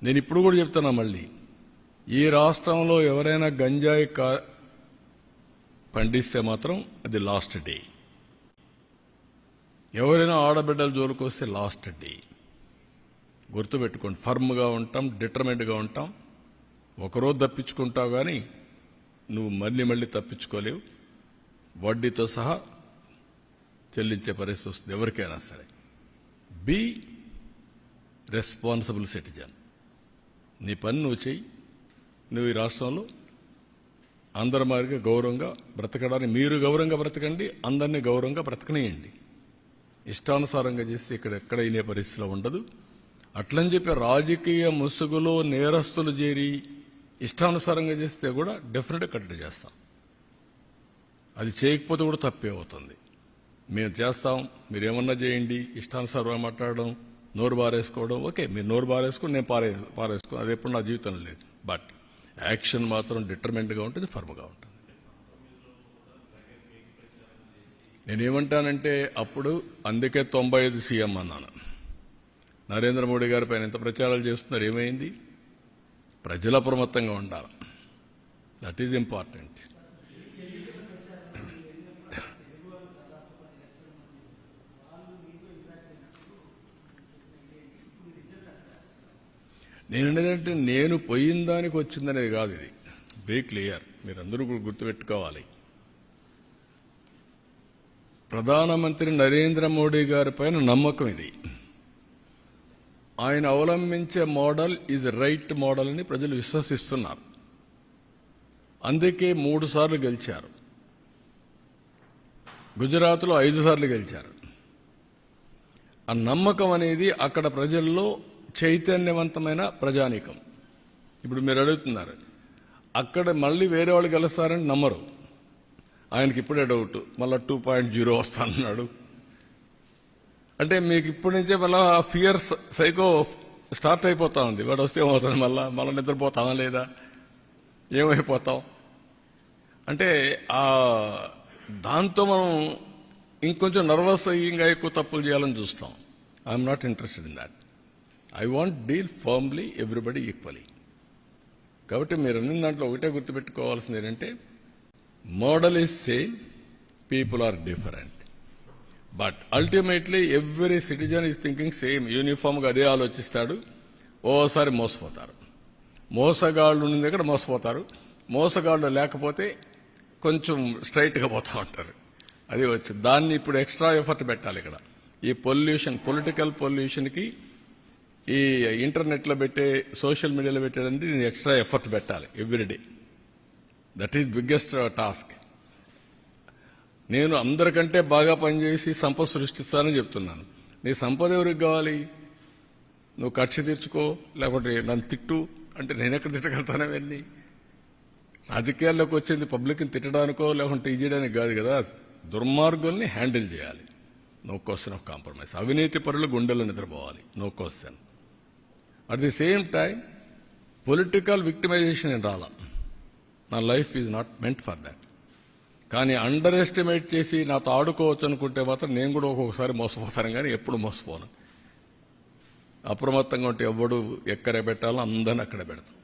నేను ఇప్పుడు కూడా చెప్తున్నా, మళ్ళీ ఈ రాష్ట్రంలో ఎవరైనా గంజాయి పండిస్తే మాత్రం అది లాస్ట్ డే. ఎవరైనా ఆడబిడ్డల జోలికి వస్తే లాస్ట్ డే. గుర్తుపెట్టుకోండి, ఫర్మ్గా ఉంటాం, డిటర్మెంట్గా ఉంటాం. ఒకరోజు తప్పించుకుంటావు కానీ నువ్వు మళ్ళీ తప్పించుకోలేవు. వడ్డీతో సహా చెల్లించే పరిస్థితి వస్తుంది ఎవరికైనా సరే. Be responsible citizen. నీ పని నువ్వు చెయ్యి. నువ్వు ఈ రాష్ట్రంలో అందరి మాదిరిగా గౌరవంగా బ్రతకడానికి మీరు గౌరవంగా బ్రతకండి, అందరినీ గౌరవంగా బ్రతకనేయండి. ఇష్టానుసారంగా చేస్తే ఇక్కడ ఎక్కడ అయినే పరిస్థితిలో ఉండదు. అట్లని చెప్పి రాజకీయ ముసుగులో నేరస్తులు చేరి ఇష్టానుసారంగా చేస్తే కూడా డెఫినెట్గా కట్టడి చేస్తాం. అది చేయకపోతే కూడా తప్పే అవుతుంది. మేము చేస్తాం, మీరేమన్నా చేయండి. ఇష్టానుసారంగా మాట్లాడడం, నోరు బారేసుకోవడం, ఓకే మీరు నోరు బారేసుకుని నేను పారేసుకో, అది ఎప్పుడు నా జీవితంలో లేదు. బట్ యాక్షన్ మాత్రం డిటర్మెంట్గా ఉంటుంది, ఫర్మ్గా ఉంటుంది. నేనేమంటానంటే అప్పుడు అందుకే 95 సీఎం అన్నాను. నరేంద్ర మోడీ గారి పైన ఎంత ప్రచారాలు చేస్తున్నారు, ఏమైంది? ప్రజల అప్రమత్తంగా ఉండాలి. That is important. నేనంటే నేను పోయిన దానికి వచ్చిందనేది కాదు. ఇది వెరీ క్లియర్, మీరందరూ గుర్తుపెట్టుకోవాలి. ప్రధానమంత్రి నరేంద్ర మోడీ గారి పైన నమ్మకం ఇది. ఆయన అవలంబించే మోడల్ ఈజ్ రైట్ మోడల్ అని ప్రజలు విశ్వసిస్తున్నారు. అందుకే 3 సార్లు గెలిచారు. గుజరాత్లో 5 సార్లు గెలిచారు. ఆ నమ్మకం అనేది అక్కడ ప్రజల్లో చైతన్యవంతమైన ప్రజానీకం. ఇప్పుడు మీరు అడుగుతున్నారు, అక్కడ మళ్ళీ వేరే వాళ్ళు గెలుస్తారని నమ్మరు. ఆయనకి ఇప్పుడే డౌట్, మళ్ళీ 2.0 వస్తానన్నాడు. అంటే మీకు ఇప్పటి నుంచే మళ్ళీ ఫియర్ సైకో స్టార్ట్ అయిపోతా ఉంది. వాడు వస్తే ఏమవుతుంది, మళ్ళీ నిద్రపోతామా లేదా, ఏమైపోతాం అంటే దాంతో మనం ఇంకొంచెం నర్వస్ అయ్యి ఇంకా ఎక్కువ తప్పులు చేయాలని చూస్తాం. I'm not interested in that. I want deal firmly everybody equally. కాబట్టి మీరు అన్ని దాంట్లో ఒకటే గుర్తుపెట్టుకోవాల్సింది ఏంటంటే model is same, people are different. But ultimately every citizen is thinking same. యూనిఫామ్గా అదే ఆలోచిస్తాడు. ఓసారి మోసపోతారు. మోసగాళ్ళు ఉన్న దగ్గర మోసపోతారు. మోసగాళ్ళు లేకపోతే కొంచెం స్ట్రైట్గా పోతూ ఉంటారు. అది వచ్చింది. దాన్ని ఇప్పుడు ఎక్స్ట్రా ఎఫర్ట్ పెట్టాలి. ఇక్కడ ఈ పొల్యూషన్, పొలిటికల్ పొల్యూషన్కి ఈ ఇంటర్నెట్లో పెట్టే, సోషల్ మీడియాలో పెట్టేదంటే నేను ఎక్స్ట్రా ఎఫర్ట్ పెట్టాలి everyday. That is biggest task. నేను అందరికంటే బాగా పనిచేసి సంపద సృష్టిస్తానని చెప్తున్నాను. నీ సంపద ఎవరికి కావాలి? నువ్వు కక్ష తీర్చుకో, లేకపోతే నన్ను తిట్టు అంటే నేను ఎక్కడ తిట్టగలుగుతానవన్నీ? రాజకీయాల్లోకి వచ్చింది పబ్లిక్ని తిట్టడానికో లేకుంటే ఇది చేయడానికి కాదు కదా. దుర్మార్గుల్ని హ్యాండిల్ చేయాలి. No question of compromise. అవినీతి పరులు గుండెల్లో నిద్రపోవాలి. No question. At the same time political victimization ఏం రాలా. నా life is not meant for that. కానీ అండర్ ఎస్టిమేట్ చేసి నాతో ఆడుకోవచ్చు అనుకుంటే మాత్రం నేను కూడా ఒక్కొక్కసారి మోసపోతాను, కానీ ఎప్పుడు మోసపోను. అప్రమత్తంగా ఉంటే ఎవడు ఎక్కడ పెట్టాలో అందరిని అక్కడ పెడతాం.